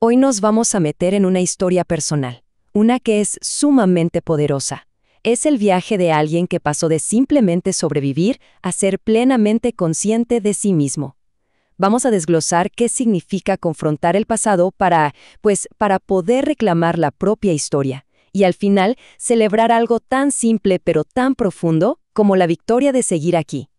Hoy nos vamos a meter en una historia personal, una que es sumamente poderosa. Es el viaje de alguien que pasó de simplemente sobrevivir a ser plenamente consciente de sí mismo. Vamos a desglosar qué significa confrontar el pasado para poder reclamar la propia historia y al final celebrar algo tan simple pero tan profundo como la victoria de seguir aquí.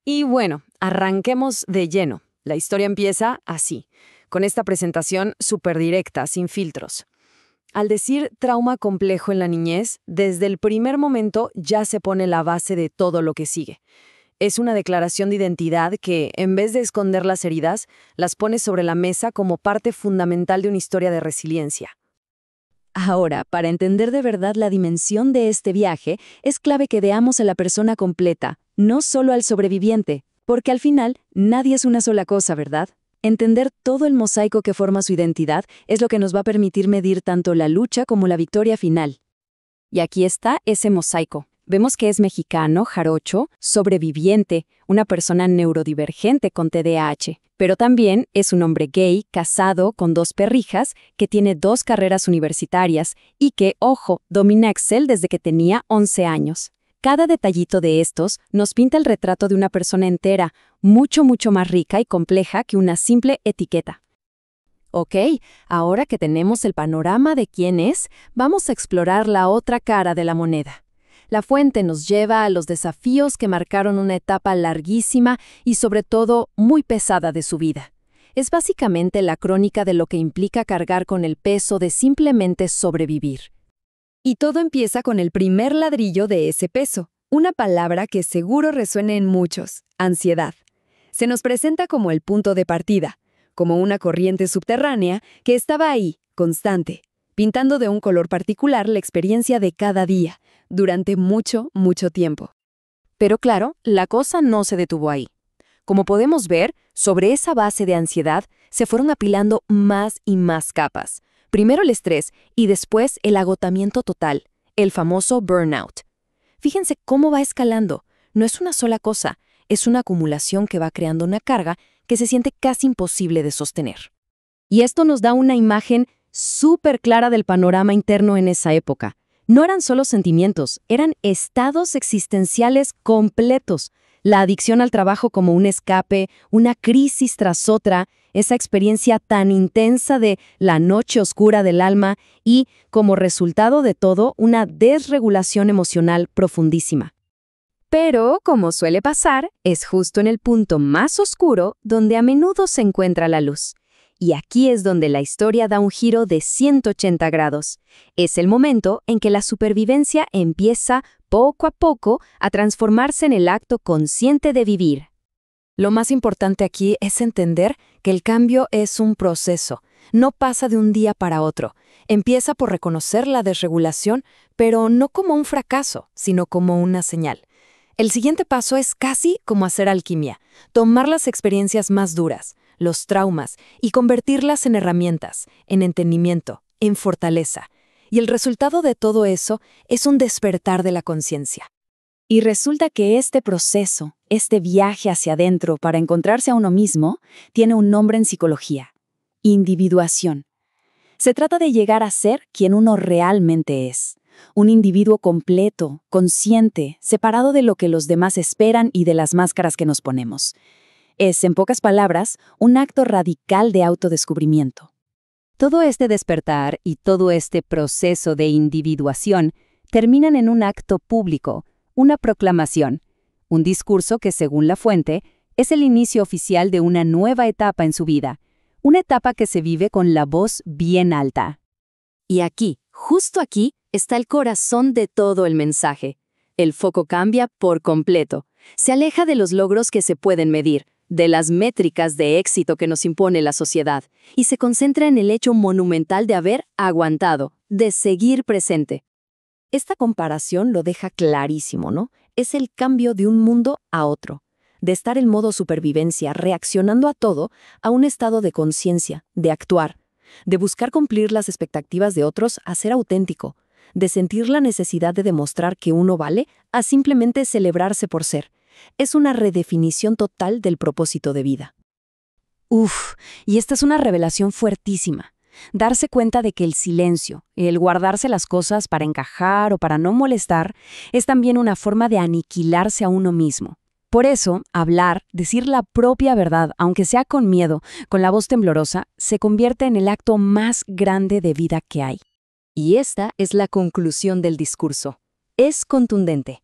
Y bueno, arranquemos de lleno. La historia empieza así, con esta presentación súper directa, sin filtros. Al decir trauma complejo en la niñez, desde el primer momento ya se pone la base de todo lo que sigue. Es una declaración de identidad que, en vez de esconder las heridas, las pone sobre la mesa como parte fundamental de una historia de resiliencia. Ahora, para entender de verdad la dimensión de este viaje, es clave que veamos a la persona completa, no solo al sobreviviente, porque al final nadie es una sola cosa, ¿verdad? Entender todo el mosaico que forma su identidad es lo que nos va a permitir medir tanto la lucha como la victoria final. Y aquí está ese mosaico. Vemos que es mexicano, jarocho, sobreviviente, una persona neurodivergente con TDAH, pero también es un hombre gay, casado, con 2 perrijas, que tiene 2 carreras universitarias y que, ojo, domina Excel desde que tenía 11 años. Cada detallito de estos nos pinta el retrato de una persona entera, mucho más rica y compleja que una simple etiqueta. Ok, ahora que tenemos el panorama de quién es, vamos a explorar la otra cara de la moneda. La fuente nos lleva a los desafíos que marcaron una etapa larguísima y sobre todo muy pesada de su vida. Es básicamente la crónica de lo que implica cargar con el peso de simplemente sobrevivir. Y todo empieza con el primer ladrillo de ese peso, una palabra que seguro resuene en muchos: ansiedad. Se nos presenta como el punto de partida, como una corriente subterránea que estaba ahí, constante, pintando de un color particular la experiencia de cada día, durante mucho tiempo. Pero claro, la cosa no se detuvo ahí. Como podemos ver, sobre esa base de ansiedad se fueron apilando más y más capas. Primero el estrés y después el agotamiento total, el famoso burnout. Fíjense cómo va escalando. No es una sola cosa, es una acumulación que va creando una carga que se siente casi imposible de sostener. Y esto nos da una imagen súper clara del panorama interno en esa época. No eran solo sentimientos, eran estados existenciales completos. La adicción al trabajo como un escape, una crisis tras otra, esa experiencia tan intensa de la noche oscura del alma y, como resultado de todo, una desregulación emocional profundísima. Pero, como suele pasar, es justo en el punto más oscuro donde a menudo se encuentra la luz. Y aquí es donde la historia da un giro de 180 grados. Es el momento en que la supervivencia empieza, poco a poco, a transformarse en el acto consciente de vivir. Lo más importante aquí es entender que el cambio es un proceso. No pasa de un día para otro. Empieza por reconocer la desregulación, pero no como un fracaso, sino como una señal. El siguiente paso es casi como hacer alquimia, tomar las experiencias más duras, los traumas, y convertirlas en herramientas, en entendimiento, en fortaleza. Y el resultado de todo eso es un despertar de la conciencia. Y resulta que este proceso, este viaje hacia adentro para encontrarse a uno mismo, tiene un nombre en psicología: individuación. Se trata de llegar a ser quien uno realmente es. Un individuo completo, consciente, separado de lo que los demás esperan y de las máscaras que nos ponemos. Es, en pocas palabras, un acto radical de autodescubrimiento. Todo este despertar y todo este proceso de individuación terminan en un acto público, una proclamación, un discurso que, según la fuente, es el inicio oficial de una nueva etapa en su vida, una etapa que se vive con la voz bien alta. Y aquí, justo aquí, está el corazón de todo el mensaje. El foco cambia por completo. Se aleja de los logros que se pueden medir, de las métricas de éxito que nos impone la sociedad, y se concentra en el hecho monumental de haber aguantado, de seguir presente. Esta comparación lo deja clarísimo, ¿no? Es el cambio de un mundo a otro, de estar en modo supervivencia, reaccionando a todo, a un estado de conciencia, de actuar, de buscar cumplir las expectativas de otros a ser auténtico, de sentir la necesidad de demostrar que uno vale a simplemente celebrarse por ser. Es una redefinición total del propósito de vida. Uf, y esta es una revelación fuertísima. Darse cuenta de que el silencio, el guardarse las cosas para encajar o para no molestar, es también una forma de aniquilarse a uno mismo. Por eso, hablar, decir la propia verdad, aunque sea con miedo, con la voz temblorosa, se convierte en el acto más grande de vida que hay. Y esta es la conclusión del discurso. Es contundente.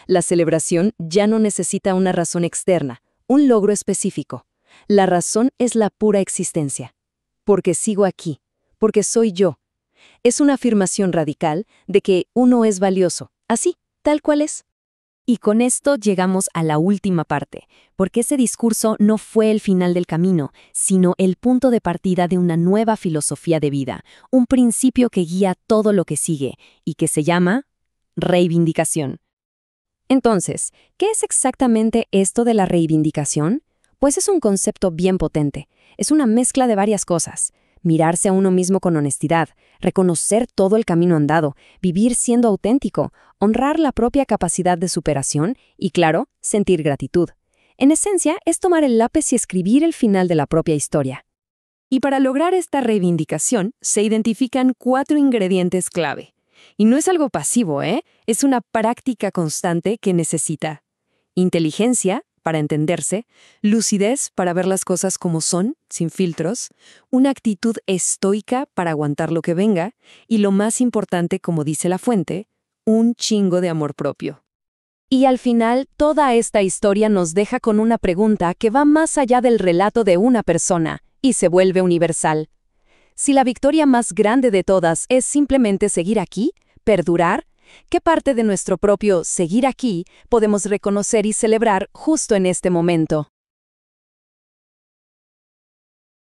La celebración ya no necesita una razón externa, un logro específico. La razón es la pura existencia. Porque sigo aquí, porque soy yo. Es una afirmación radical de que uno es valioso, así, tal cual es. Y con esto llegamos a la última parte, porque ese discurso no fue el final del camino, sino el punto de partida de una nueva filosofía de vida, un principio que guía todo lo que sigue y que se llama reivindicación. Entonces, ¿qué es exactamente esto de la reivindicación? Pues es un concepto bien potente. Es una mezcla de varias cosas. Mirarse a uno mismo con honestidad, reconocer todo el camino andado, vivir siendo auténtico, honrar la propia capacidad de superación y, claro, sentir gratitud. En esencia, es tomar el lápiz y escribir el final de la propia historia. Y para lograr esta reivindicación, se identifican 4 ingredientes clave. Y no es algo pasivo, Es una práctica constante que necesita inteligencia, para entenderse, lucidez para ver las cosas como son, sin filtros, una actitud estoica para aguantar lo que venga y lo más importante, como dice la fuente, un chingo de amor propio. Y al final, toda esta historia nos deja con una pregunta que va más allá del relato de una persona y se vuelve universal. Si la victoria más grande de todas es simplemente seguir aquí, perdurar, ¿qué parte de nuestro propio seguir aquí podemos reconocer y celebrar justo en este momento?